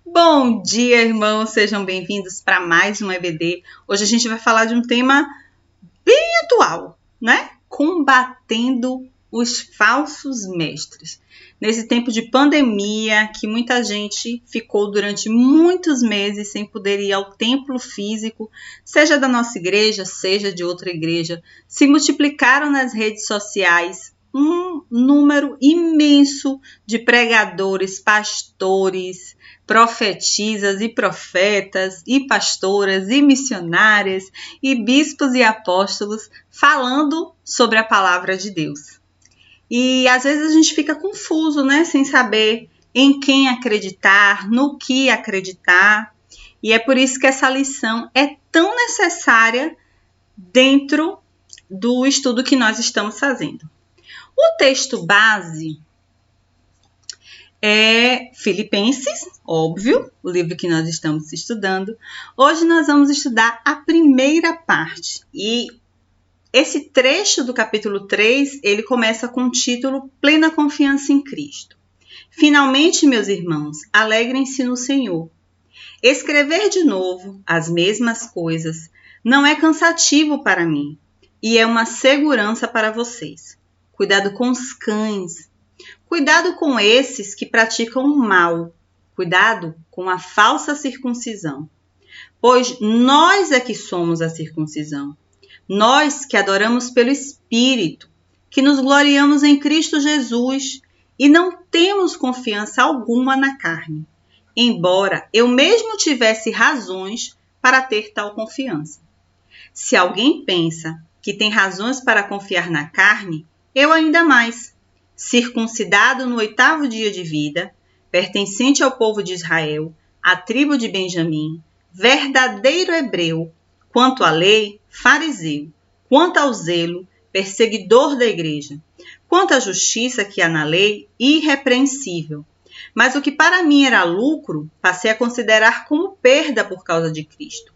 Bom dia, irmãos, sejam bem-vindos para mais um EBD. Hoje a gente vai falar de um tema bem atual, né? Combatendo os falsos mestres. Nesse tempo de pandemia, que muita gente ficou durante muitos meses sem poder ir ao templo físico, seja da nossa igreja, seja de outra igreja, se multiplicaram nas redes sociais um número imenso de pregadores, pastores, profetisas e profetas, e pastoras e missionárias, e bispos e apóstolos falando sobre a palavra de Deus. E às vezes a gente fica confuso, né? Sem saber em quem acreditar, no que acreditar. E é por isso que essa lição é tão necessária dentro do estudo que nós estamos fazendo. O texto base é Filipenses, óbvio, o livro que nós estamos estudando. Hoje nós vamos estudar a primeira parte. E esse trecho do capítulo 3, ele começa com o título Plena Confiança em Cristo. Finalmente, meus irmãos, alegrem-se no Senhor. Escrever de novo as mesmas coisas não é cansativo para mim e é uma segurança para vocês. Cuidado com os cães. Cuidado com esses que praticam o mal. Cuidado com a falsa circuncisão. Pois nós é que somos a circuncisão. Nós que adoramos pelo Espírito, que nos gloriamos em Cristo Jesus e não temos confiança alguma na carne, embora eu mesmo tivesse razões para ter tal confiança. Se alguém pensa que tem razões para confiar na carne, eu ainda mais. Circuncidado no 8º dia de vida, pertencente ao povo de Israel, à tribo de Benjamim, verdadeiro hebreu, quanto à lei, fariseu, quanto ao zelo, perseguidor da igreja, quanto à justiça que há na lei, irrepreensível. Mas o que para mim era lucro, passei a considerar como perda por causa de Cristo.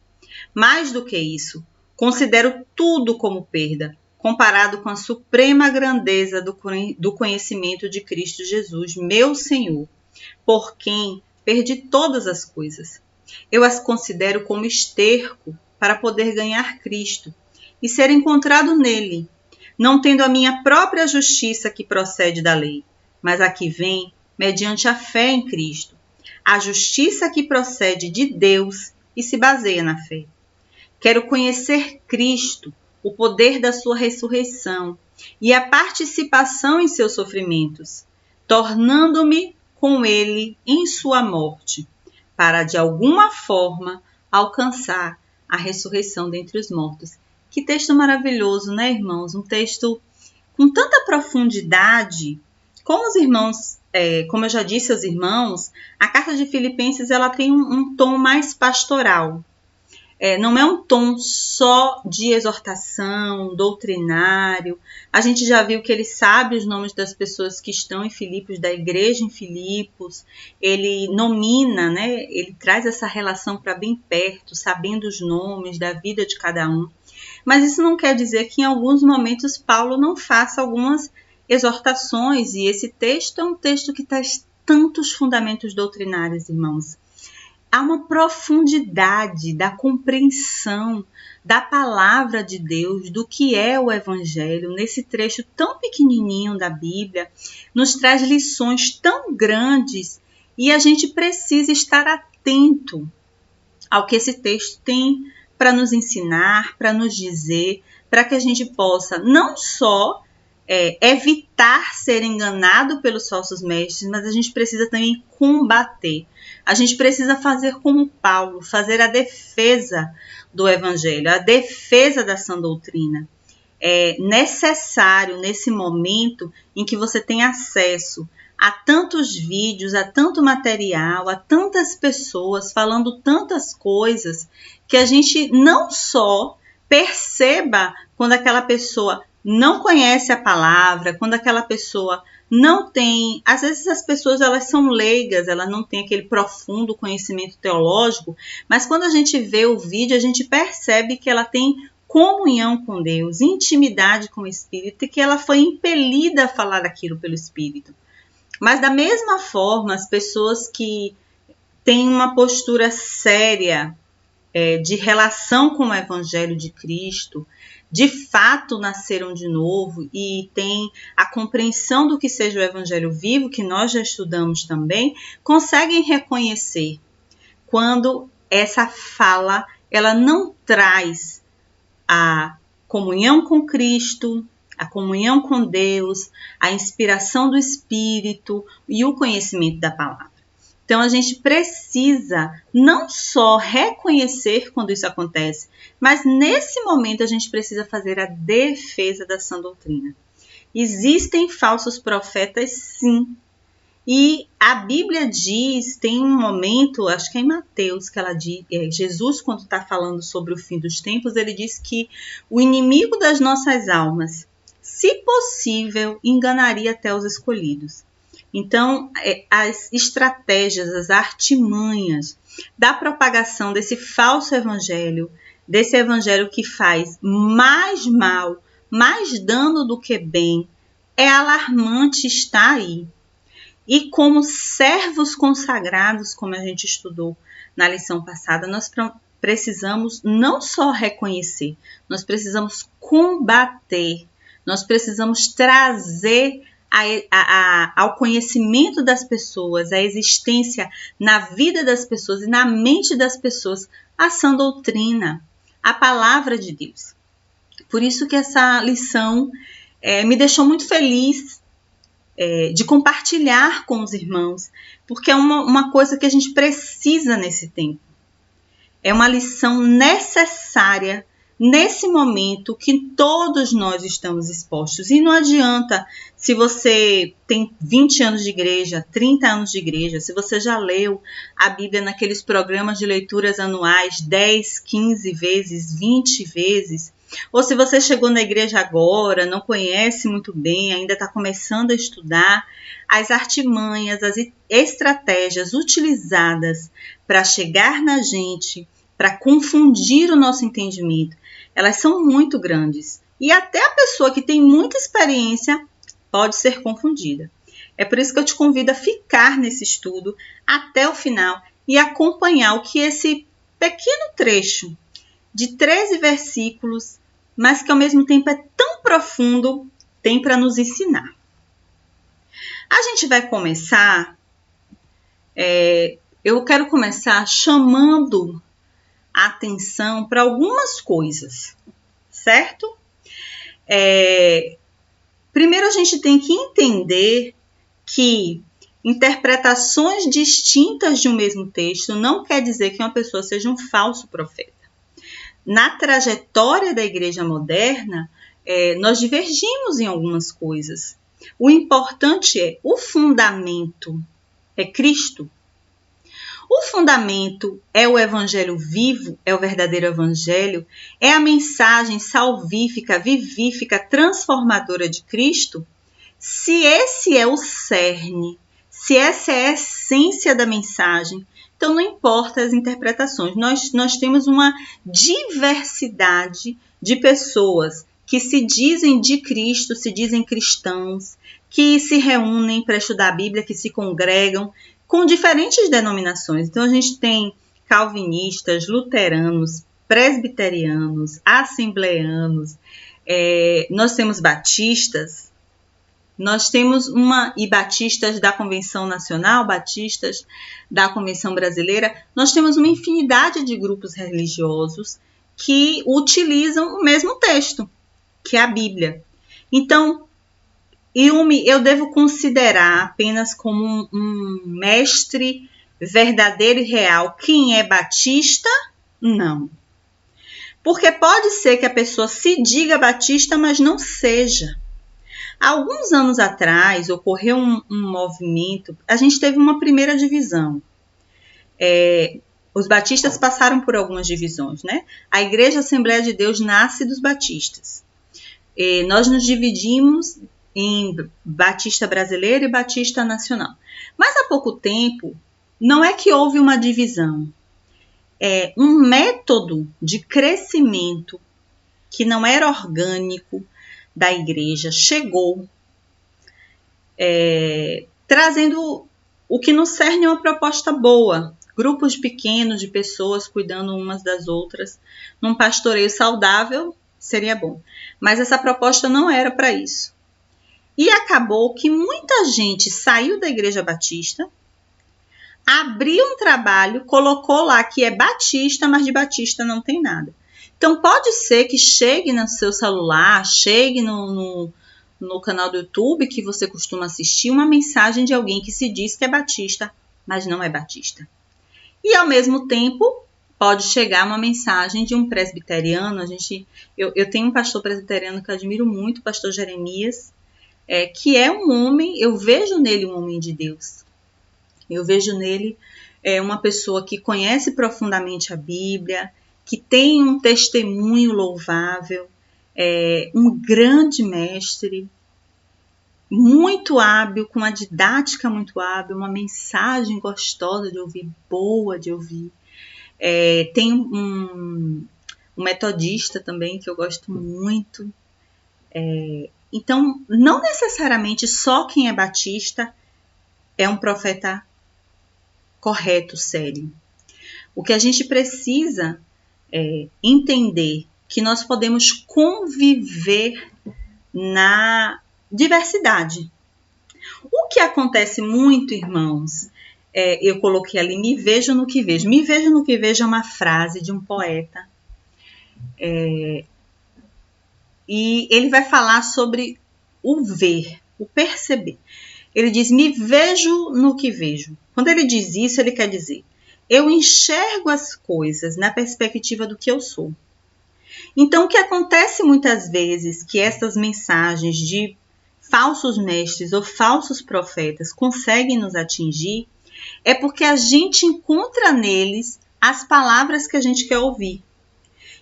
Mais do que isso, considero tudo como perda, comparado com a suprema grandeza do conhecimento de Cristo Jesus, meu Senhor, por quem perdi todas as coisas. Eu as considero como esterco para poder ganhar Cristo e ser encontrado nele, não tendo a minha própria justiça que procede da lei, mas a que vem mediante a fé em Cristo, a justiça que procede de Deus e se baseia na fé. Quero conhecer Cristo, o poder da sua ressurreição e a participação em seus sofrimentos, tornando-me com ele em sua morte, para de alguma forma alcançar a ressurreição dentre os mortos. Que texto maravilhoso, né, irmãos? Um texto com tanta profundidade. Como os irmãos, como eu já disse aos irmãos, a carta de Filipenses ela tem um tom mais pastoral. Não é um tom só de exortação, doutrinário. A gente já viu que ele sabe os nomes das pessoas que estão em Filipos, da igreja em Filipos. Ele nomina, né? Ele traz essa relação para bem perto, sabendo os nomes da vida de cada um. Mas isso não quer dizer que em alguns momentos Paulo não faça algumas exortações. E esse texto é um texto que traz tantos fundamentos doutrinários, irmãos. Há uma profundidade da compreensão da palavra de Deus, do que é o Evangelho, nesse trecho tão pequenininho da Bíblia, nos traz lições tão grandes e a gente precisa estar atento ao que esse texto tem para nos ensinar, para nos dizer, para que a gente possa não só evitar ser enganado pelos falsos mestres, mas a gente precisa também combater. A gente precisa fazer como Paulo, fazer a defesa do Evangelho, a defesa da sã doutrina. É necessário, nesse momento em que você tem acesso a tantos vídeos, a tanto material, a tantas pessoas falando tantas coisas, que a gente não só perceba quando aquela pessoa não conhece a palavra, quando aquela pessoa não tem... Às vezes as pessoas elas são leigas, elas não têm aquele profundo conhecimento teológico, mas quando a gente vê o vídeo, a gente percebe que ela tem comunhão com Deus, intimidade com o Espírito, e que ela foi impelida a falar aquilo pelo Espírito. Mas da mesma forma, as pessoas que têm uma postura séria de relação com o Evangelho de Cristo, de fato nasceram de novo e têm a compreensão do que seja o Evangelho vivo, que nós já estudamos também, conseguem reconhecer quando essa fala ela não traz a comunhão com Cristo, a comunhão com Deus, a inspiração do Espírito e o conhecimento da palavra. Então, a gente precisa não só reconhecer quando isso acontece, mas nesse momento a gente precisa fazer a defesa da sã doutrina. Existem falsos profetas, sim. E a Bíblia diz, tem um momento, acho que é em Mateus, que ela diz, Jesus, quando está falando sobre o fim dos tempos, ele diz que o inimigo das nossas almas, se possível, enganaria até os escolhidos. Então, as estratégias, as artimanhas da propagação desse falso evangelho, desse evangelho que faz mais mal, mais dano do que bem, é alarmante estar aí. E como servos consagrados, como a gente estudou na lição passada, nós precisamos não só reconhecer, nós precisamos combater, nós precisamos trazer ao conhecimento das pessoas, a existência na vida das pessoas e na mente das pessoas, a sã doutrina, a palavra de Deus. Por isso que essa lição me deixou muito feliz de compartilhar com os irmãos, porque é uma coisa que a gente precisa nesse tempo. É uma lição necessária nesse momento que todos nós estamos expostos. E não adianta se você tem 20 anos de igreja, 30 anos de igreja, se você já leu a Bíblia naqueles programas de leituras anuais 10, 15 vezes, 20 vezes, ou se você chegou na igreja agora, não conhece muito bem, ainda está começando a estudar, as artimanhas, as estratégias utilizadas para chegar na gente, para confundir o nosso entendimento, elas são muito grandes. E até a pessoa que tem muita experiência pode ser confundida. É por isso que eu te convido a ficar nesse estudo até o final e acompanhar o que esse pequeno trecho de 13 versículos, mas que ao mesmo tempo é tão profundo, tem para nos ensinar. A gente vai começar, eu quero começar chamando a atenção para algumas coisas, certo? Primeiro a gente tem que entender que interpretações distintas de um mesmo texto não quer dizer que uma pessoa seja um falso profeta. Na trajetória da igreja moderna, nós divergimos em algumas coisas. O importante o fundamento é Cristo. O fundamento é o evangelho vivo, é o verdadeiro evangelho, é a mensagem salvífica, vivífica, transformadora de Cristo. Se esse é o cerne, se essa é a essência da mensagem, então não importa as interpretações. Nós temos uma diversidade de pessoas que se dizem de Cristo, se dizem cristãos, que se reúnem para estudar a Bíblia, que se congregam, com diferentes denominações. Então, a gente tem calvinistas, luteranos, presbiterianos, assembleanos, nós temos batistas, nós temos e batistas da Convenção Nacional, batistas da Convenção Brasileira, nós temos uma infinidade de grupos religiosos que utilizam o mesmo texto, que é a Bíblia. Então, eu devo considerar apenas como um mestre verdadeiro e real quem é batista? Não. Porque pode ser que a pessoa se diga batista, mas não seja. Há alguns anos atrás, ocorreu um movimento, a gente teve uma primeira divisão. Os batistas passaram por algumas divisões, né? A Igreja Assembleia de Deus nasce dos batistas. Nós nos dividimos em Batista Brasileiro e Batista Nacional. Mas há pouco tempo, não é que houve uma divisão. Um método de crescimento que não era orgânico da igreja chegou, trazendo o que nos cerne uma proposta boa, grupos pequenos de pessoas cuidando umas das outras, num pastoreio saudável, seria bom. Mas essa proposta não era para isso. E acabou que muita gente saiu da Igreja Batista, abriu um trabalho, colocou lá que é batista, mas de batista não tem nada. Então pode ser que chegue no seu celular, chegue no canal do YouTube que você costuma assistir, uma mensagem de alguém que se diz que é batista, mas não é batista. E ao mesmo tempo pode chegar uma mensagem de um presbiteriano. Eu tenho um pastor presbiteriano que eu admiro muito, o pastor Jeremias, que é um homem, eu vejo nele um homem de Deus. Eu vejo nele uma pessoa que conhece profundamente a Bíblia, que tem um testemunho louvável, um grande mestre, muito hábil, com uma didática muito hábil, uma mensagem gostosa de ouvir, boa de ouvir. Tem um metodista também que eu gosto muito. Então, não necessariamente só quem é batista é um profeta correto, sério. O que a gente precisa entender que nós podemos conviver na diversidade. O que acontece muito, irmãos, eu coloquei ali, me vejo no que vejo. Me vejo no que vejo é uma frase de um poeta. E ele vai falar sobre o ver, o perceber. Ele diz, me vejo no que vejo. Quando ele diz isso, ele quer dizer, eu enxergo as coisas na perspectiva do que eu sou. Então, o que acontece muitas vezes que essas mensagens de falsos mestres ou falsos profetas conseguem nos atingir é porque a gente encontra neles as palavras que a gente quer ouvir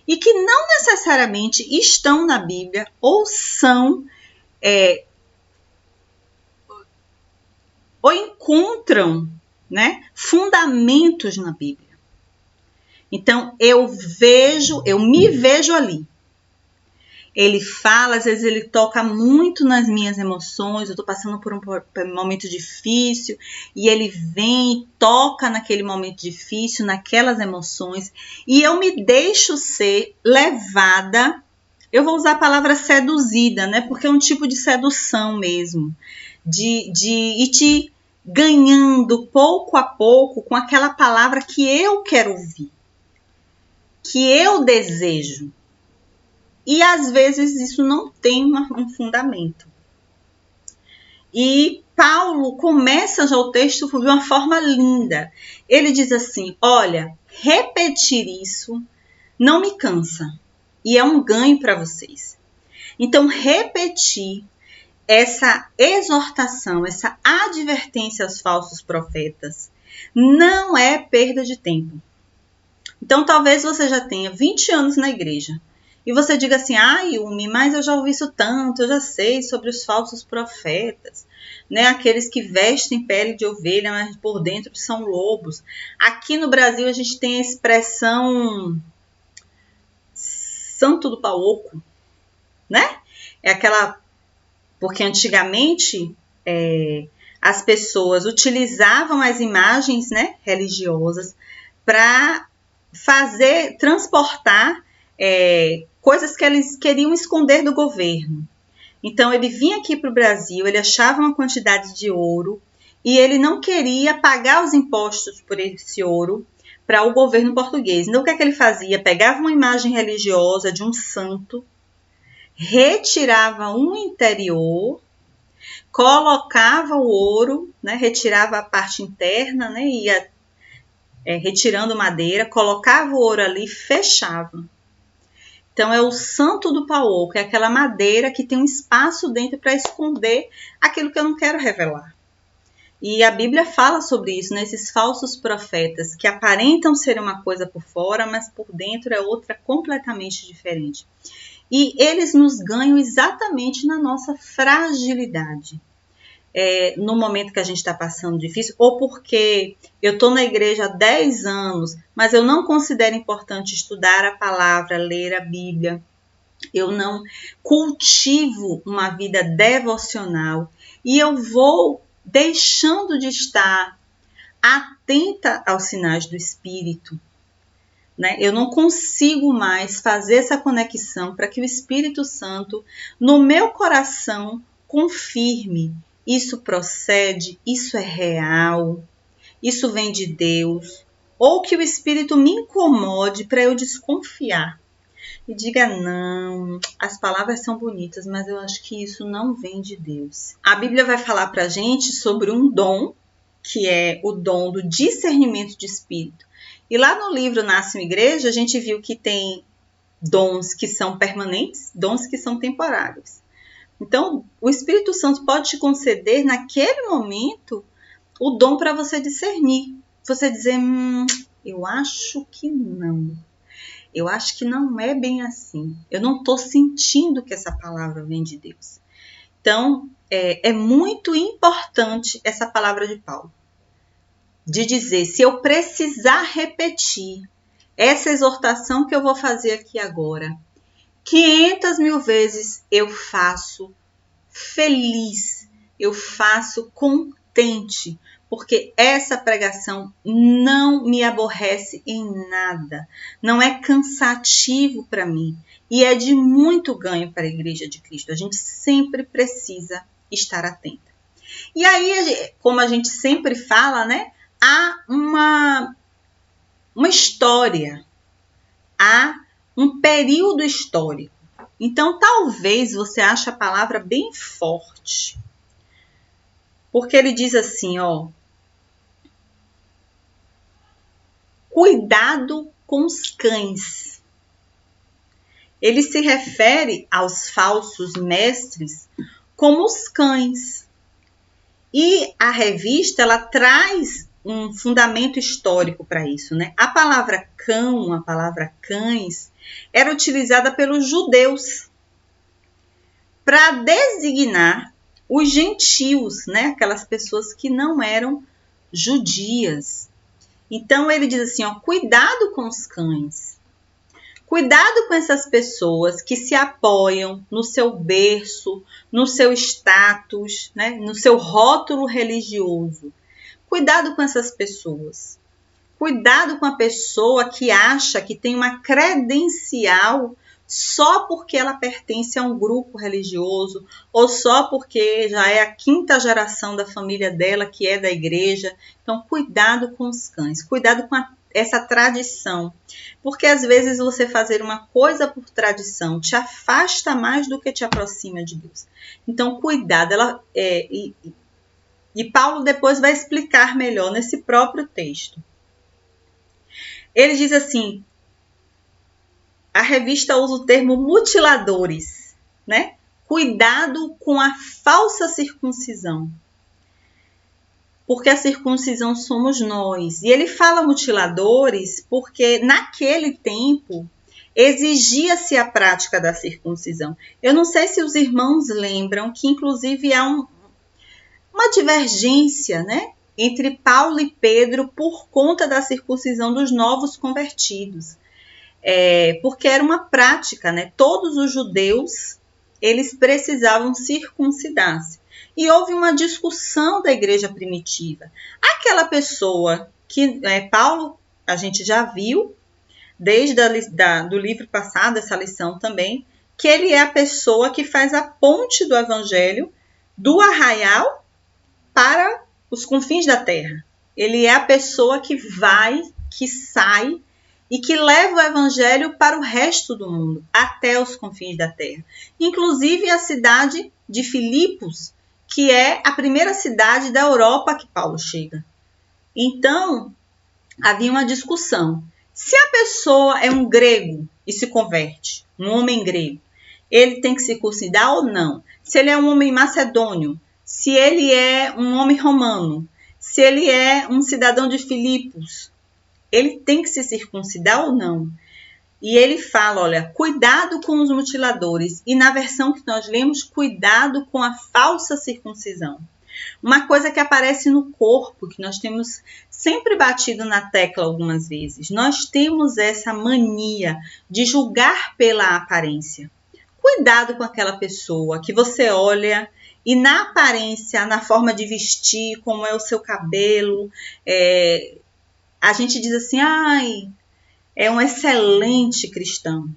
e que não necessariamente estão na Bíblia ou são ou encontram, fundamentos na Bíblia. Então, eu me vejo ali. Ele fala, às vezes ele toca muito nas minhas emoções, eu estou passando por um momento difícil, e ele vem e toca naquele momento difícil, naquelas emoções, e eu me deixo ser levada, eu vou usar a palavra seduzida, porque é um tipo de sedução mesmo, de ir te ganhando pouco a pouco com aquela palavra que eu quero ouvir, que eu desejo. E às vezes isso não tem um fundamento. E Paulo começa já o texto de uma forma linda. Ele diz assim, olha, repetir isso não me cansa. E é um ganho para vocês. Então, repetir essa exortação, essa advertência aos falsos profetas, não é perda de tempo. Então, talvez você já tenha 20 anos na igreja. E você diga assim, Yumi, mas eu já ouvi isso tanto, eu já sei sobre os falsos profetas, aqueles que vestem pele de ovelha, mas por dentro são lobos. Aqui no Brasil a gente tem a expressão santo do pau oco, É aquela... Porque antigamente as pessoas utilizavam as imagens, religiosas para transportar coisas que eles queriam esconder do governo. Então, ele vinha aqui para o Brasil, ele achava uma quantidade de ouro e ele não queria pagar os impostos por esse ouro para o governo português. Então, o que é que ele fazia? Pegava uma imagem religiosa de um santo, retirava um interior, colocava o ouro, retirava a parte interna, ia retirando madeira, colocava o ouro ali e fechava. Então, é o santo do pau oco, é aquela madeira que tem um espaço dentro para esconder aquilo que eu não quero revelar. E a Bíblia fala sobre isso, esses falsos profetas que aparentam ser uma coisa por fora, mas por dentro é outra completamente diferente. E eles nos ganham exatamente na nossa fragilidade. No momento que a gente está passando difícil, ou porque eu estou na igreja há 10 anos, mas eu não considero importante estudar a palavra, ler a Bíblia, eu não cultivo uma vida devocional e eu vou deixando de estar atento atenta aos sinais do Espírito, né? Eu não consigo mais fazer essa conexão para que o Espírito Santo, no meu coração, confirme: isso procede, isso é real, isso vem de Deus, ou que o Espírito me incomode para eu desconfiar e diga: não, as palavras são bonitas, mas eu acho que isso não vem de Deus. A Bíblia vai falar para a gente sobre um dom, que é o dom do discernimento de espírito. E lá no livro Nasce uma Igreja, a gente viu que tem dons que são permanentes, dons que são temporários. Então, o Espírito Santo pode te conceder, naquele momento, o dom para você discernir. Você dizer: eu acho que não. Eu acho que não é bem assim. Eu não estou sentindo que essa palavra vem de Deus. Então, é muito importante essa palavra de Paulo. De dizer: se eu precisar repetir essa exortação que eu vou fazer aqui agora, 500.000 vezes, eu faço feliz, eu faço contente, porque essa pregação não me aborrece em nada, não é cansativo para mim e é de muito ganho para a Igreja de Cristo. A gente sempre precisa estar atenta. E aí, como a gente sempre fala, né, há uma história, há um período histórico. Então, talvez você ache a palavra bem forte, porque ele diz assim, cuidado com os cães. Ele se refere aos falsos mestres como os cães. E a revista, ela traz um fundamento histórico para isso, né? A palavra cão, a palavra cães, era utilizada pelos judeus para designar os gentios, né? Aquelas pessoas que não eram judias. Então, ele diz assim, cuidado com os cães. Cuidado com essas pessoas que se apoiam no seu berço, no seu status, né? No seu rótulo religioso. Cuidado com essas pessoas. Cuidado com a pessoa que acha que tem uma credencial só porque ela pertence a um grupo religioso ou só porque já é a 5ª geração da família dela que é da igreja. Então, cuidado com os cães, cuidado com essa tradição. Porque às vezes você fazer uma coisa por tradição te afasta mais do que te aproxima de Deus. Então, cuidado. E Paulo depois vai explicar melhor nesse próprio texto. Ele diz assim, a revista usa o termo mutiladores, né? Cuidado com a falsa circuncisão. Porque a circuncisão somos nós. E ele fala mutiladores porque naquele tempo exigia-se a prática da circuncisão. Eu não sei se os irmãos lembram que inclusive há uma divergência, né, entre Paulo e Pedro por conta da circuncisão dos novos convertidos. Porque era uma prática, né? Todos os judeus, eles precisavam circuncidar-se. E houve uma discussão da igreja primitiva. Aquela pessoa que Paulo, a gente já viu, desde do livro passado, essa lição também, que ele é a pessoa que faz a ponte do evangelho do arraial para os confins da terra. Ele é a pessoa que vai, que sai e que leva o evangelho para o resto do mundo, até os confins da terra. Inclusive a cidade de Filipos, que é a primeira cidade da Europa que Paulo chega. Então, havia uma discussão. Se a pessoa é um grego e se converte, um homem grego, ele tem que circuncidar ou não? Se ele é um homem macedônio, se ele é um homem romano, se ele é um cidadão de Filipos, ele tem que se circuncidar ou não? E ele fala, olha, cuidado com os mutiladores. E na versão que nós lemos, cuidado com a falsa circuncisão. Uma coisa que aparece no corpo, que nós temos sempre batido na tecla algumas vezes. Nós temos essa mania de julgar pela aparência. Cuidado com aquela pessoa que você olha e na aparência, na forma de vestir, como é o seu cabelo, a gente diz assim, ai, é um excelente cristão.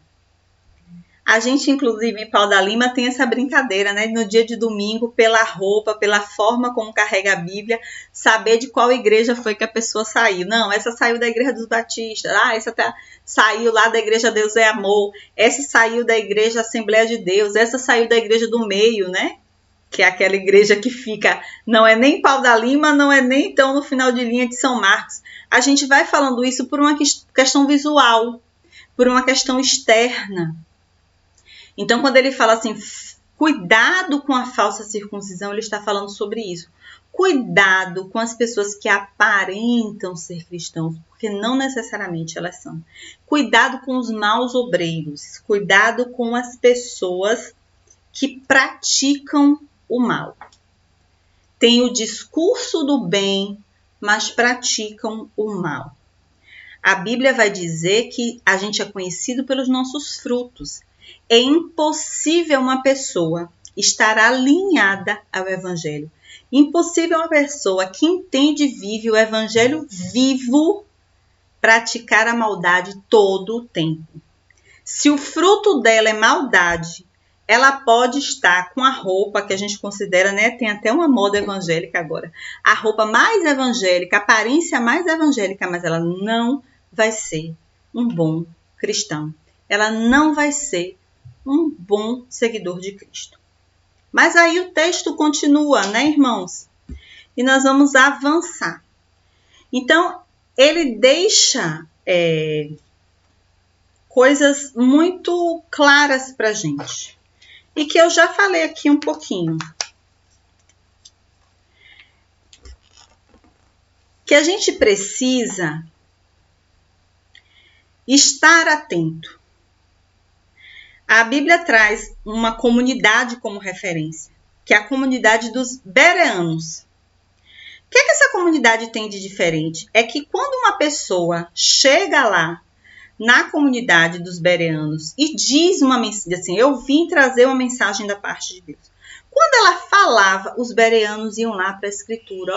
A gente, inclusive, em Pau da Lima, tem essa brincadeira, né? No dia de domingo, pela roupa, pela forma como carrega a Bíblia, saber de qual igreja foi que a pessoa saiu. Não, essa saiu da Igreja dos Batistas. Ah, essa saiu lá da Igreja Deus é Amor. Essa saiu da Igreja Assembleia de Deus. Essa saiu da Igreja do Meio, né? Que é aquela igreja que fica, não é nem Pau da Lima, não é nem então no final de linha de São Marcos. A gente vai falando isso por uma questão visual, por uma questão externa. Então, quando ele fala assim, cuidado com a falsa circuncisão, ele está falando sobre isso. Cuidado com as pessoas que aparentam ser cristãos, porque não necessariamente elas são. Cuidado com os maus obreiros. Cuidado com as pessoas que praticam o mal. Tem o discurso do bem, mas praticam o mal. A Bíblia vai dizer que a gente é conhecido pelos nossos frutos. É impossível uma pessoa estar alinhada ao Evangelho. Impossível uma pessoa que entende e vive o Evangelho vivo praticar a maldade todo o tempo. Se o fruto dela é maldade, ela pode estar com a roupa que a gente considera, né? Tem até uma moda evangélica agora. A roupa mais evangélica, a aparência mais evangélica, mas ela não vai ser um bom cristão. Ela não vai ser um bom seguidor de Cristo. Mas aí o texto continua, né, irmãos? E nós vamos avançar. Então, ele deixa coisas muito claras para a gente. E que eu já falei aqui um pouquinho. Que a gente precisa estar atento. A Bíblia traz uma comunidade como referência, que é a comunidade dos bereanos. O que essa comunidade tem de diferente? É que quando uma pessoa chega lá, na comunidade dos bereanos, e diz uma mensagem assim, eu vim trazer uma mensagem da parte de Deus. Quando ela falava, os bereanos iam lá para a escritura,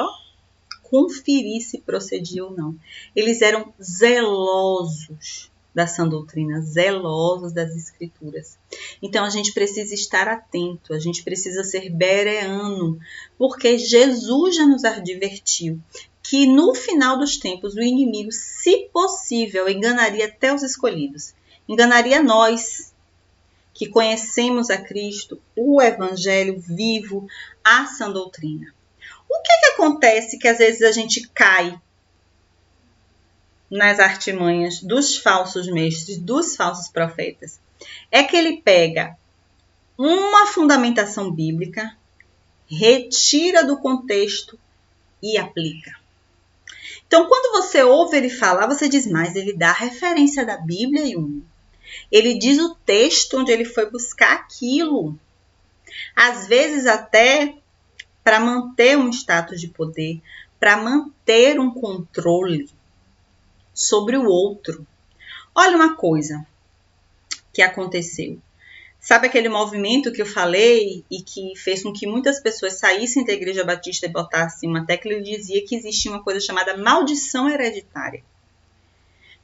conferir se procedia ou não. Eles eram zelosos da sã doutrina, zelosos das escrituras. Então, a gente precisa estar atento, a gente precisa ser bereano, porque Jesus já nos advertiu que no final dos tempos o inimigo, se possível, enganaria até os escolhidos. Enganaria nós, que conhecemos a Cristo, o Evangelho vivo, a sã doutrina. O que acontece que às vezes a gente cai nas artimanhas dos falsos mestres, dos falsos profetas? É que ele pega uma fundamentação bíblica, retira do contexto e aplica. Então, quando você ouve ele falar, você diz, mas ele dá a referência da Bíblia, Yumi. Ele diz o texto onde ele foi buscar aquilo. Às vezes até para manter um status de poder, para manter um controle sobre o outro. Olha uma coisa que aconteceu. Sabe aquele movimento que eu falei e que fez com que muitas pessoas saíssem da Igreja Batista e botassem uma tecla? Ele dizia que existia uma coisa chamada maldição hereditária.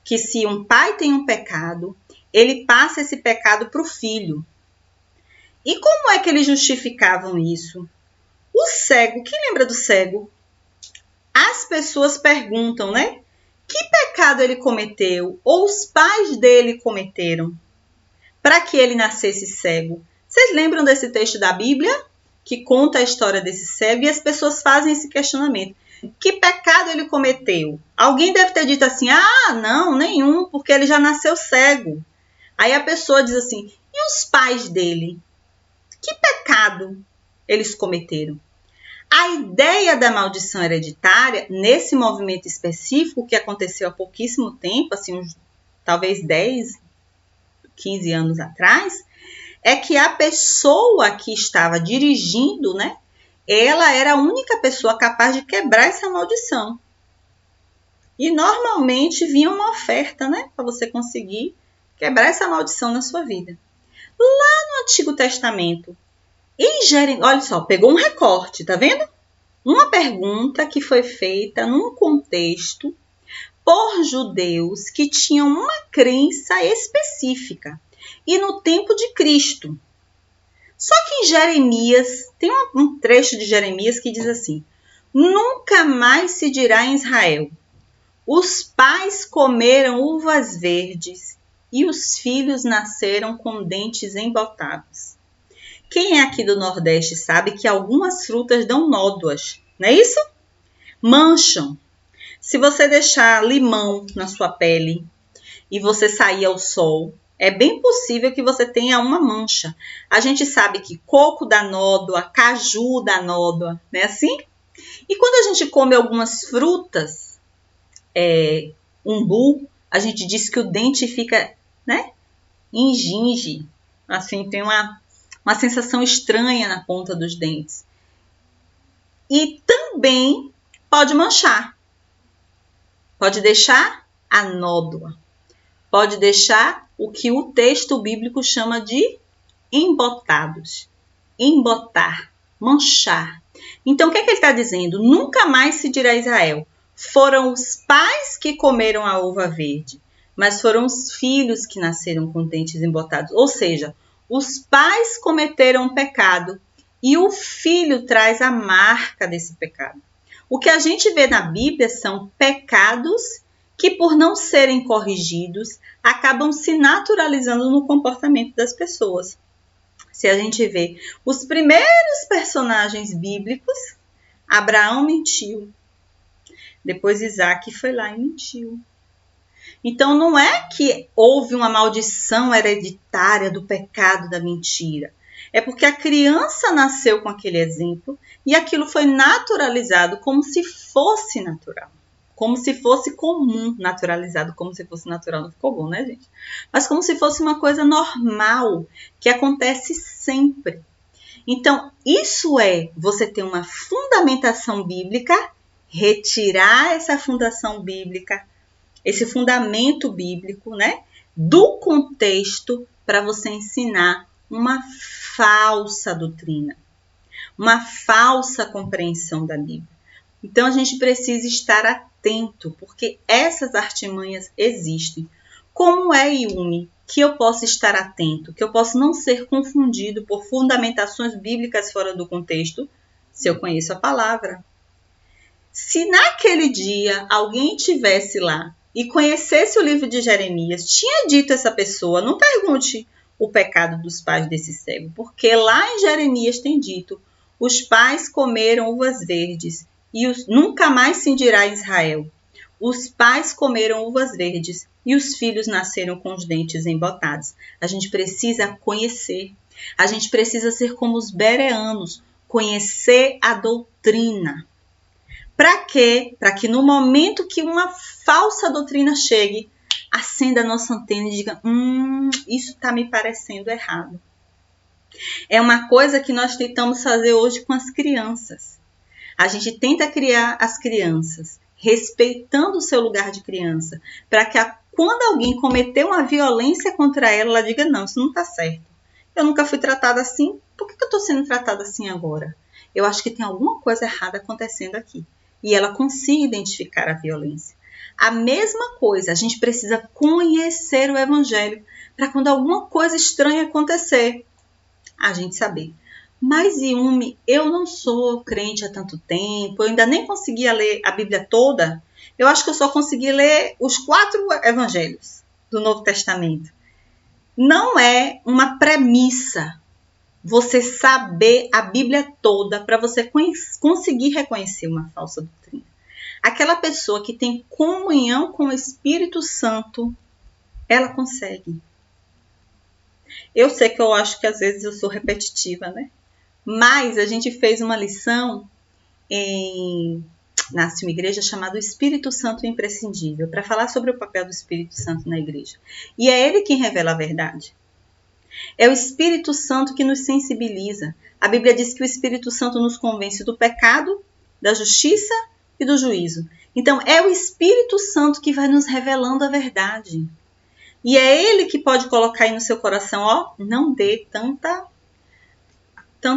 Que se um pai tem um pecado, ele passa esse pecado para o filho. E como é que eles justificavam isso? O cego, quem lembra do cego? As pessoas perguntam, né? Que pecado ele cometeu? Ou os pais dele cometeram? Para que ele nascesse cego. Vocês lembram desse texto da Bíblia? Que conta a história desse cego e as pessoas fazem esse questionamento. Que pecado ele cometeu? Alguém deve ter dito assim, não, nenhum, porque ele já nasceu cego. Aí a pessoa diz assim, e os pais dele? Que pecado eles cometeram? A ideia da maldição hereditária, nesse movimento específico que aconteceu há pouquíssimo tempo, assim, talvez 10, 15 anos atrás, é que a pessoa que estava dirigindo, né, ela era a única pessoa capaz de quebrar essa maldição. E normalmente vinha uma oferta, né, para você conseguir quebrar essa maldição na sua vida. Lá no Antigo Testamento, em Jeremias, olha só, pegou um recorte, tá vendo? Uma pergunta que foi feita num contexto por judeus que tinham uma crença específica e no tempo de Cristo. Só que em Jeremias, tem um trecho de Jeremias que diz assim: nunca mais se dirá em Israel, os pais comeram uvas verdes e os filhos nasceram com dentes embotados. Quem é aqui do Nordeste sabe que algumas frutas dão nódoas, não é isso? Mancham. Se você deixar limão na sua pele e você sair ao sol, é bem possível que você tenha uma mancha. A gente sabe que coco dá nódoa, caju dá nódoa, não é assim? E quando a gente come algumas frutas, umbu, a gente diz que o dente fica, né, inginge, assim, tem uma sensação estranha na ponta dos dentes. E também pode manchar. Pode deixar a nódoa. Pode deixar o que o texto bíblico chama de embotados. Embotar, manchar. Então, o que é que ele está dizendo? Nunca mais se dirá a Israel: foram os pais que comeram a uva verde, mas foram os filhos que nasceram com dentes embotados. Ou seja, os pais cometeram um pecado e o filho traz a marca desse pecado. O que a gente vê na Bíblia são pecados que, por não serem corrigidos, acabam se naturalizando no comportamento das pessoas. Se a gente vê os primeiros personagens bíblicos, Abraão mentiu. Depois Isaac foi lá e mentiu. Então não é que houve uma maldição hereditária do pecado da mentira. É porque a criança nasceu com aquele exemplo e aquilo foi naturalizado como se fosse natural. Como se fosse comum, naturalizado como se fosse natural. Não ficou bom, né, gente? Mas como se fosse uma coisa normal, que acontece sempre. Então, isso é você ter uma fundamentação bíblica, retirar essa fundação bíblica, esse fundamento bíblico, né, do contexto para você ensinar uma falsa doutrina, uma falsa compreensão da Bíblia. Então, a gente precisa estar atento, porque essas artimanhas existem. Como é, Yumi, que eu posso estar atento, que eu posso não ser confundido por fundamentações bíblicas fora do contexto, se eu conheço a palavra? Se naquele dia alguém estivesse lá e conhecesse o livro de Jeremias, tinha dito essa pessoa, não pergunte o pecado dos pais desse cego, porque lá em Jeremias tem dito: os pais comeram uvas verdes e nunca mais se dirá em Israel. Os pais comeram uvas verdes e os filhos nasceram com os dentes embotados. A gente precisa conhecer. A gente precisa ser como os bereanos, conhecer a doutrina. Para quê? Para que no momento que uma falsa doutrina chegue, acenda a nossa antena e diga: isso está me parecendo errado. É uma coisa que nós tentamos fazer hoje com as crianças. A gente tenta criar as crianças respeitando o seu lugar de criança, para que quando alguém cometer uma violência contra ela, ela diga: não, isso não está certo. Eu nunca fui tratada assim, por que eu estou sendo tratada assim agora? Eu acho que tem alguma coisa errada acontecendo aqui. E ela consiga identificar a violência. A mesma coisa, a gente precisa conhecer o Evangelho, para quando alguma coisa estranha acontecer, a gente saber. Mas, Yumi, eu não sou crente há tanto tempo, eu ainda nem conseguia ler a Bíblia toda. Eu acho que eu só consegui ler os 4 evangelhos do Novo Testamento. Não é uma premissa você saber a Bíblia toda para você conseguir reconhecer uma falsa doutrina. Aquela pessoa que tem comunhão com o Espírito Santo, ela consegue. Eu sei que eu acho que às vezes eu sou repetitiva, né? Mas a gente fez uma lição nasce uma igreja chamada Espírito Santo Imprescindível, para falar sobre o papel do Espírito Santo na igreja. E é ele quem revela a verdade. É o Espírito Santo que nos sensibiliza. A Bíblia diz que o Espírito Santo nos convence do pecado, da justiça e do juízo. Então, é o Espírito Santo que vai nos revelando a verdade. E é Ele que pode colocar aí no seu coração, ó, não dê tanta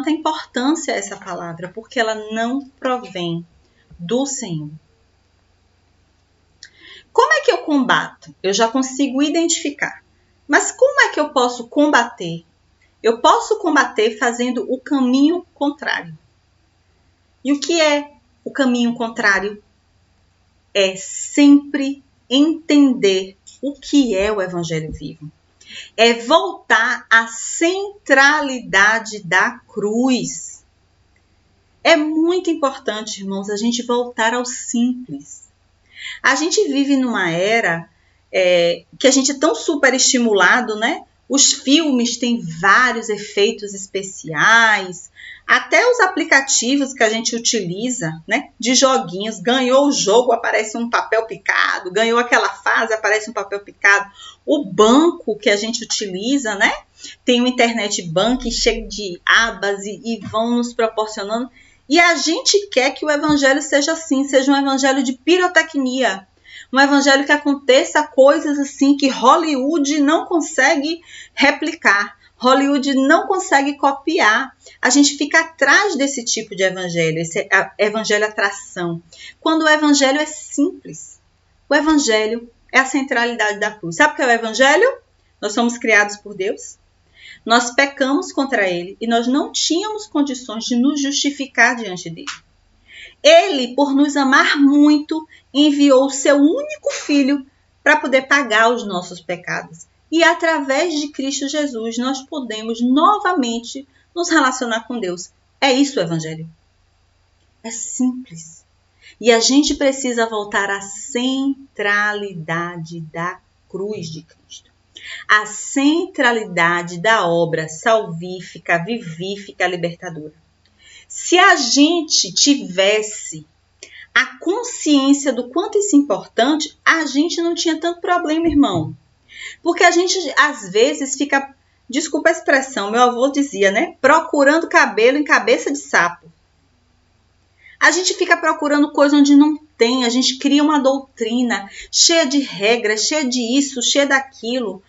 importância a essa palavra, porque ela não provém do Senhor. Como é que eu combato? Eu já consigo identificar. Mas como é que eu posso combater? Eu posso combater fazendo o caminho contrário. E o que é o caminho contrário? É sempre entender o que é o Evangelho vivo. É voltar à centralidade da cruz. É muito importante, irmãos, a gente voltar ao simples. A gente vive numa era que a gente é tão superestimulado, né? Os filmes têm vários efeitos especiais, até os aplicativos que a gente utiliza, né? De joguinhos, ganhou o jogo, aparece um papel picado, ganhou aquela fase, aparece um papel picado. O banco que a gente utiliza, né? Tem um internet banking cheio de abas e vão nos proporcionando. E a gente quer que o evangelho seja assim, seja um evangelho de pirotecnia. Um evangelho que aconteça coisas assim que Hollywood não consegue replicar. Hollywood não consegue copiar. A gente fica atrás desse tipo de evangelho, esse evangelho atração. Quando o evangelho é simples. O evangelho é a centralidade da cruz. Sabe o que é o evangelho? Nós somos criados por Deus. Nós pecamos contra Ele e nós não tínhamos condições de nos justificar diante dele. Ele, por nos amar muito, enviou o seu único filho para poder pagar os nossos pecados. E através de Cristo Jesus, nós podemos novamente nos relacionar com Deus. É isso o evangelho. É simples. E a gente precisa voltar à centralidade da cruz de Cristo. A centralidade da obra salvífica, vivífica, libertadora. Se a gente tivesse a consciência do quanto isso é importante, a gente não tinha tanto problema, irmão. Porque a gente, às vezes, fica, desculpa a expressão, meu avô dizia, né? Procurando cabelo em cabeça de sapo. A gente fica procurando coisa onde não tem, a gente cria uma doutrina cheia de regras, cheia de isso, cheia daquilo.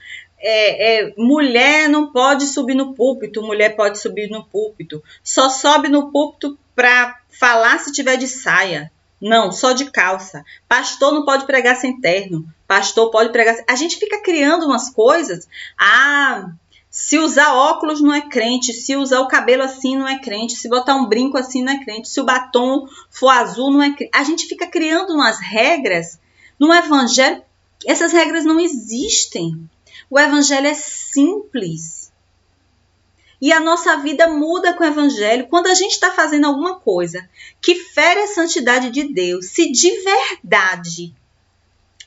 Mulher não pode subir no púlpito, mulher pode subir no púlpito. Só sobe no púlpito para falar se tiver de saia. Não, só de calça. Pastor não pode pregar sem terno. Pastor pode pregar... A gente fica criando umas coisas. Se usar óculos não é crente. Se usar o cabelo assim não é crente. Se botar um brinco assim não é crente. Se o batom for azul não é crente. A gente fica criando umas regras no evangelho. Essas regras não existem. O evangelho é simples. E a nossa vida muda com o evangelho. Quando a gente está fazendo alguma coisa que fere a santidade de Deus, se de verdade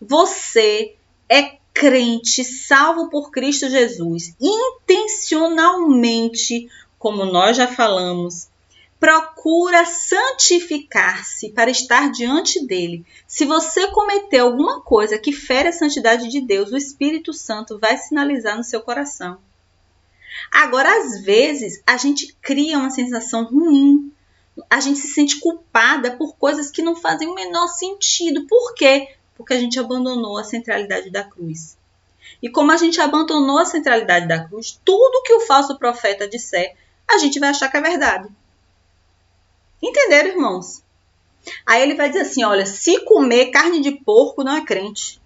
você é crente, salvo por Cristo Jesus, intencionalmente, como nós já falamos, procura santificar-se para estar diante dele. Se você cometer alguma coisa que fere a santidade de Deus, o Espírito Santo vai sinalizar no seu coração. Agora, às vezes, a gente cria uma sensação ruim. A gente se sente culpada por coisas que não fazem o menor sentido. Por quê? Porque a gente abandonou a centralidade da cruz. E como a gente abandonou a centralidade da cruz, tudo que o falso profeta disser, a gente vai achar que é verdade. Entenderam, irmãos? Aí ele vai dizer assim, olha, se comer carne de porco não é crente.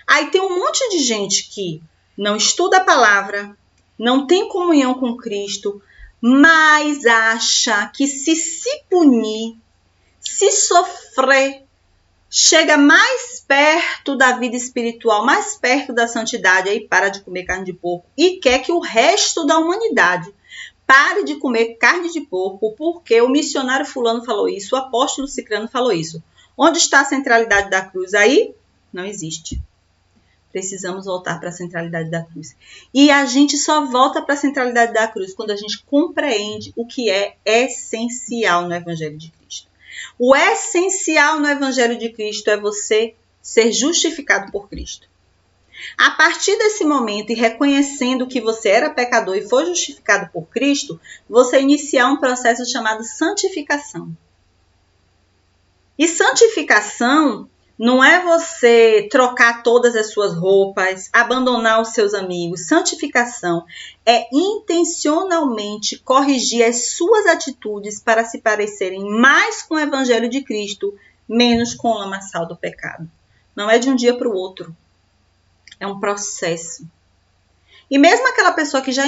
Aí tem um monte de gente que não estuda a palavra, não tem comunhão com Cristo, mas acha que se punir, se sofrer, chega mais perto da vida espiritual, mais perto da santidade, aí para de comer carne de porco e quer que o resto da humanidade pare de comer carne de porco, porque o missionário fulano falou isso, o apóstolo cicrano falou isso. Onde está a centralidade da cruz? Aí não existe. Precisamos voltar para a centralidade da cruz. E a gente só volta para a centralidade da cruz quando a gente compreende o que é essencial no Evangelho de Cristo. O essencial no Evangelho de Cristo é você ser justificado por Cristo. A partir desse momento e reconhecendo que você era pecador e foi justificado por Cristo, você iniciar um processo chamado santificação. E santificação Não é você trocar todas as suas roupas, abandonar os seus amigos. Santificação é intencionalmente corrigir as suas atitudes para se parecerem mais com o Evangelho de Cristo, menos com o lamaçal do pecado. Não é de um dia para o outro. É um processo. E mesmo aquela pessoa que já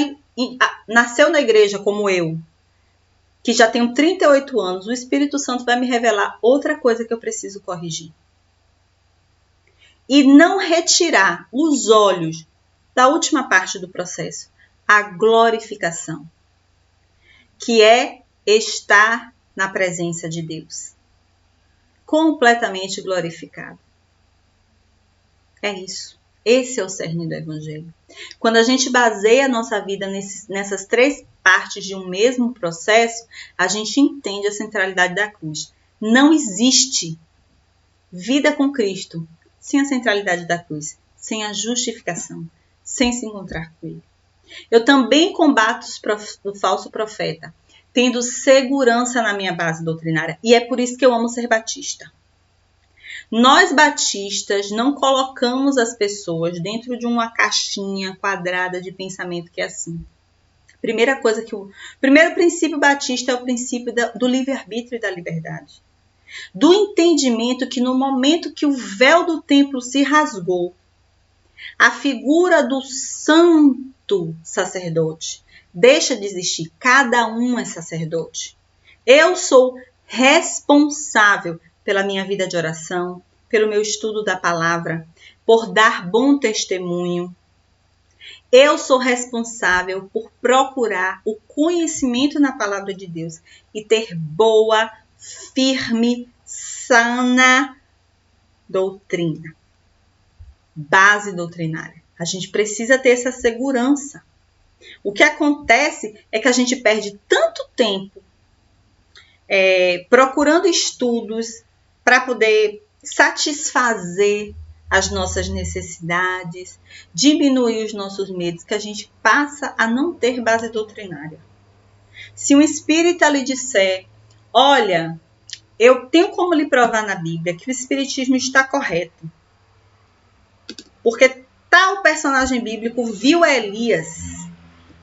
nasceu na igreja, como eu, que já tenho 38 anos, o Espírito Santo vai me revelar outra coisa que eu preciso corrigir. E não retirar os olhos da última parte do processo, a glorificação, que é estar na presença de Deus, completamente glorificado. É isso. Esse é o cerne do Evangelho. Quando a gente baseia a nossa vida nessas três partes de um mesmo processo, a gente entende a centralidade da cruz. Não existe vida com Cristo sem a centralidade da cruz, sem a justificação, sem se encontrar com Ele. Eu também combato o falso profeta, tendo segurança na minha base doutrinária. E é por isso que eu amo ser batista. Nós batistas não colocamos as pessoas dentro de uma caixinha quadrada de pensamento que é assim. Primeiro princípio batista é o princípio do livre-arbítrio e da liberdade. Do entendimento que no momento que o véu do templo se rasgou, a figura do santo sacerdote deixa de existir. Cada um é sacerdote. Eu sou responsável pela minha vida de oração, pelo meu estudo da palavra, por dar bom testemunho. Eu sou responsável por procurar o conhecimento na palavra de Deus e ter boa, firme, sana doutrina. Base doutrinária. A gente precisa ter essa segurança. O que acontece é que a gente perde tanto tempo procurando estudos para poder satisfazer as nossas necessidades, diminuir os nossos medos, que a gente passa a não ter base doutrinária. Se um espírita lhe disser, olha, eu tenho como lhe provar na Bíblia que o espiritismo está correto, porque tal personagem bíblico viu Elias,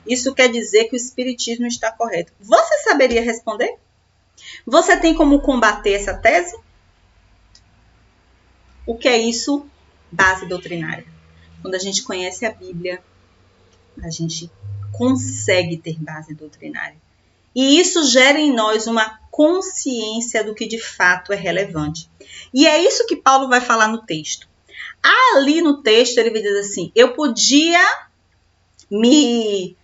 isso quer dizer que o espiritismo está correto. Você saberia responder? Você tem como combater essa tese? O que é isso? Base doutrinária. Quando a gente conhece a Bíblia, a gente consegue ter base doutrinária. E isso gera em nós uma consciência do que de fato é relevante. E é isso que Paulo vai falar no texto. Ali no texto ele vai dizer assim, eu podia me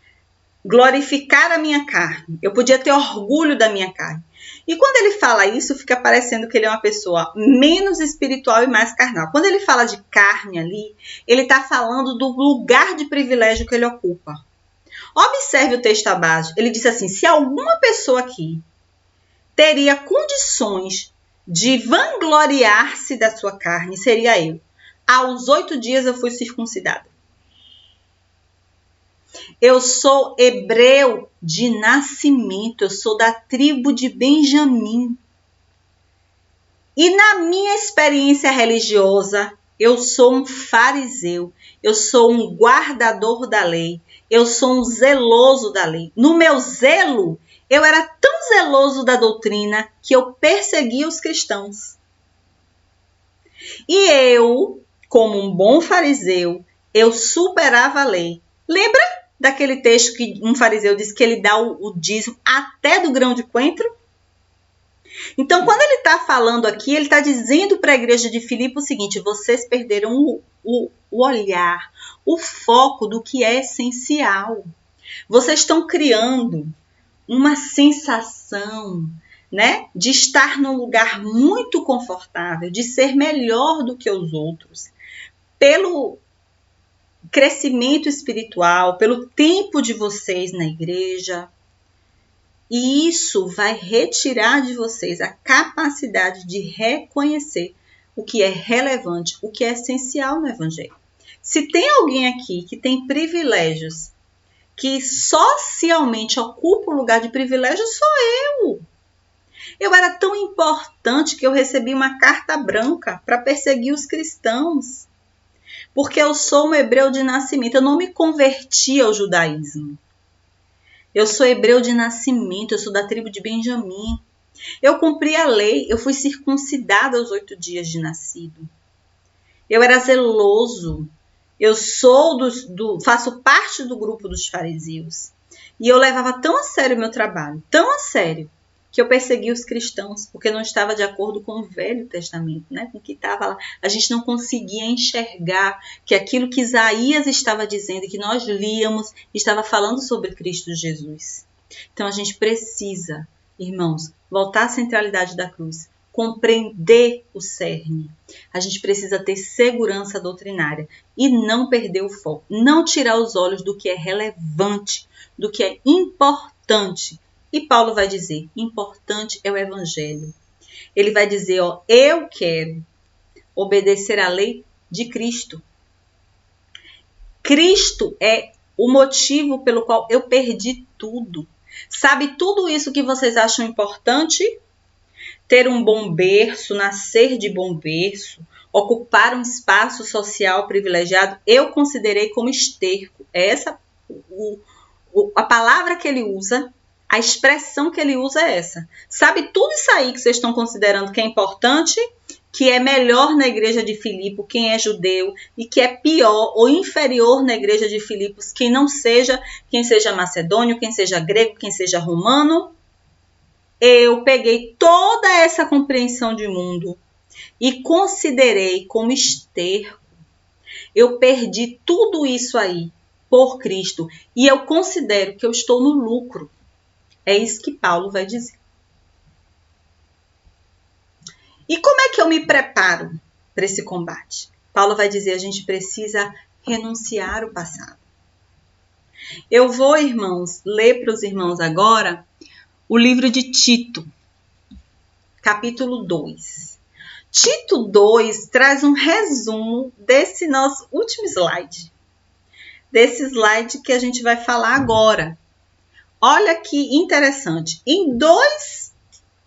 glorificar a minha carne, eu podia ter orgulho da minha carne. E quando ele fala isso, fica parecendo que ele é uma pessoa menos espiritual e mais carnal. Quando ele fala de carne ali, ele está falando do lugar de privilégio que ele ocupa. Observe o texto abaixo. Ele diz assim, se alguma pessoa aqui teria condições de vangloriar-se da sua carne, seria eu. Aos 8 dias eu fui circuncidada. Eu sou hebreu de nascimento, eu sou da tribo de Benjamim. E na minha experiência religiosa, eu sou um fariseu, eu sou um guardador da lei, eu sou um zeloso da lei. No meu zelo, eu era tão zeloso da doutrina que eu perseguia os cristãos. E eu, como um bom fariseu, eu superava a lei. Lembra daquele texto que um fariseu disse que ele dá o dízimo até do grão de coentro? Então, quando ele está falando aqui, ele está dizendo para a igreja de Filipe o seguinte, vocês perderam o olhar, o foco do que é essencial. Vocês estão criando uma sensação, né, de estar num lugar muito confortável, de ser melhor do que os outros, pelo crescimento espiritual, pelo tempo de vocês na igreja. E isso vai retirar de vocês a capacidade de reconhecer o que é relevante, o que é essencial no Evangelho. Se tem alguém aqui que tem privilégios, que socialmente ocupa um lugar de privilégio, sou eu. Eu era tão importante que eu recebi uma carta branca para perseguir os cristãos. Porque eu sou um hebreu de nascimento. Eu não me converti ao judaísmo. Eu sou hebreu de nascimento. Eu sou da tribo de Benjamim. Eu cumpri a lei. Eu fui circuncidada aos 8 dias de nascido. Eu era zeloso. Eu sou faço parte do grupo dos fariseus. E eu levava tão a sério o meu trabalho, tão a sério, que eu persegui os cristãos, porque não estava de acordo com o Velho Testamento, né? Com o que estava lá. A gente não conseguia enxergar que aquilo que Isaías estava dizendo, que nós líamos, estava falando sobre Cristo Jesus. Então a gente precisa, irmãos, voltar à centralidade da cruz, compreender o cerne. A gente precisa ter segurança doutrinária e não perder o foco, não tirar os olhos do que é relevante, do que é importante. E Paulo vai dizer, importante é o evangelho. Ele vai dizer, ó, eu quero obedecer à lei de Cristo. Cristo é o motivo pelo qual eu perdi tudo. Sabe tudo isso que vocês acham importante? Ter um bom berço, nascer de bom berço, ocupar um espaço social privilegiado, eu considerei como esterco. É essa a palavra que ele usa, a expressão que ele usa é essa. Sabe tudo isso aí que vocês estão considerando que é importante, que é melhor na igreja de Filipos quem é judeu e que é pior ou inferior na igreja de Filipos quem seja macedônio, quem seja grego, quem seja romano? Eu peguei toda essa compreensão de mundo e considerei como esterco. Eu perdi tudo isso aí por Cristo e eu considero que eu estou no lucro. É isso que Paulo vai dizer. E como é que eu me preparo para esse combate? Paulo vai dizer, a gente precisa renunciar o passado. Eu vou, irmãos, ler para os irmãos agora o livro de Tito, capítulo 2. Tito 2 traz um resumo desse nosso último slide. Desse slide que a gente vai falar agora. Olha que interessante. Em 2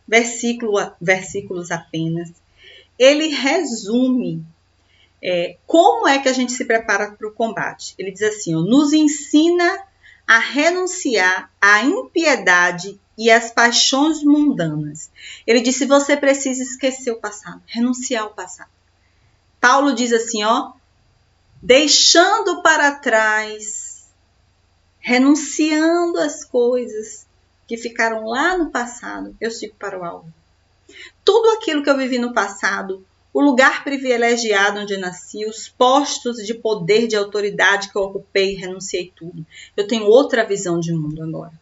versículos apenas, ele resume como é que a gente se prepara para o combate. Ele diz assim, ó, nos ensina a renunciar à impiedade e às paixões mundanas. Ele disse, você precisa esquecer o passado, renunciar ao passado. Paulo diz assim, ó, deixando para trás, renunciando às coisas que ficaram lá no passado, eu sigo para o alvo. Tudo aquilo que eu vivi no passado, o lugar privilegiado onde eu nasci, os postos de poder, de autoridade que eu ocupei, renunciei tudo. Eu tenho outra visão de mundo agora.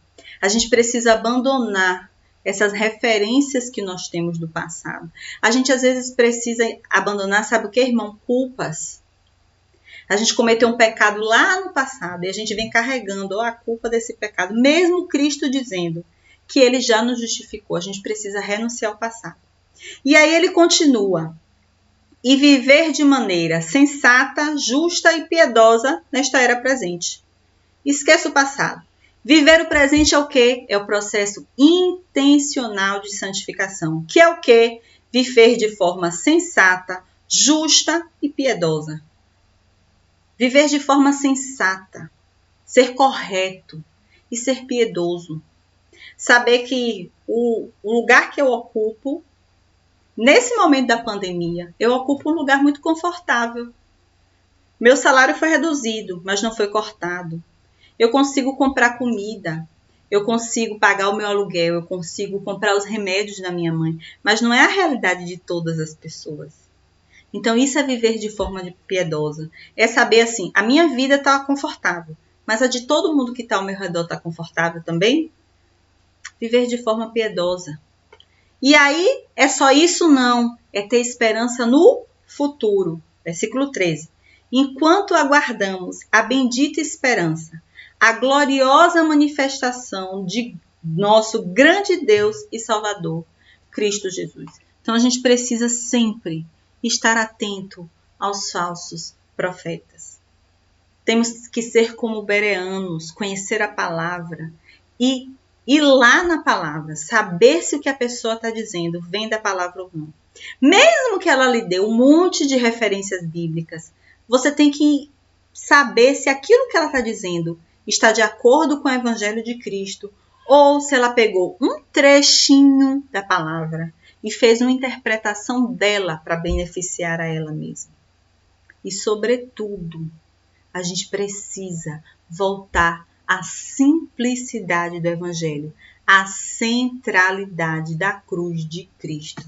A gente precisa abandonar essas referências que nós temos do passado. A gente às vezes precisa abandonar, sabe o que, irmão? Culpas. A gente cometeu um pecado lá no passado e a gente vem carregando a culpa desse pecado, mesmo Cristo dizendo que ele já nos justificou. A gente precisa renunciar ao passado. E aí ele continua. E viver de maneira sensata, justa e piedosa nesta era presente. Esqueça o passado. Viver o presente é o quê? É o processo intencional de santificação. Que é o quê? Viver de forma sensata, justa e piedosa. Viver de forma sensata. Ser correto e ser piedoso. Saber que o lugar que eu ocupo, nesse momento da pandemia, eu ocupo um lugar muito confortável. Meu salário foi reduzido, mas não foi cortado. Eu consigo comprar comida, eu consigo pagar o meu aluguel, eu consigo comprar os remédios da minha mãe, mas não é a realidade de todas as pessoas. Então isso é viver de forma piedosa. É saber assim, a minha vida está confortável, mas a de todo mundo que está ao meu redor está confortável também? Viver de forma piedosa. E aí, é só isso? Não. É ter esperança no futuro. Versículo 13. Enquanto aguardamos a bendita esperança, a gloriosa manifestação de nosso grande Deus e Salvador, Cristo Jesus. Então, a gente precisa sempre estar atento aos falsos profetas. Temos que ser como bereanos, conhecer a palavra e ir lá na palavra, saber se o que a pessoa está dizendo vem da palavra ou não. Mesmo que ela lhe dê um monte de referências bíblicas, você tem que saber se aquilo que ela está dizendo está de acordo com o Evangelho de Cristo ou se ela pegou um trechinho da palavra e fez uma interpretação dela para beneficiar a ela mesma. E, sobretudo, a gente precisa voltar à simplicidade do Evangelho, à centralidade da cruz de Cristo.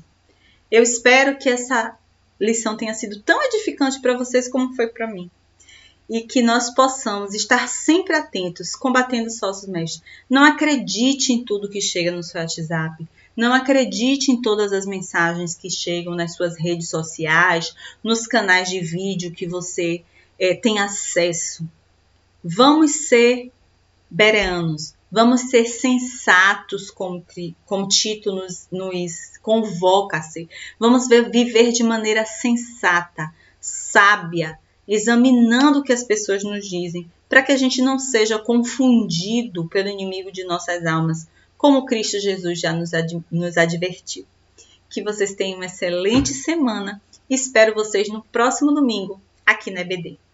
Eu espero que essa lição tenha sido tão edificante para vocês como foi para mim. E que nós possamos estar sempre atentos, combatendo os falsos mestres. Não acredite em tudo que chega no seu WhatsApp. Não acredite em todas as mensagens que chegam nas suas redes sociais, nos canais de vídeo que você tem acesso. Vamos ser bereanos, vamos ser sensatos, como Tito nos convoca-se. Vamos viver de maneira sensata, sábia, examinando o que as pessoas nos dizem, para que a gente não seja confundido pelo inimigo de nossas almas, como Cristo Jesus já nos advertiu. Que vocês tenham uma excelente semana. Espero vocês no próximo domingo, aqui na EBD.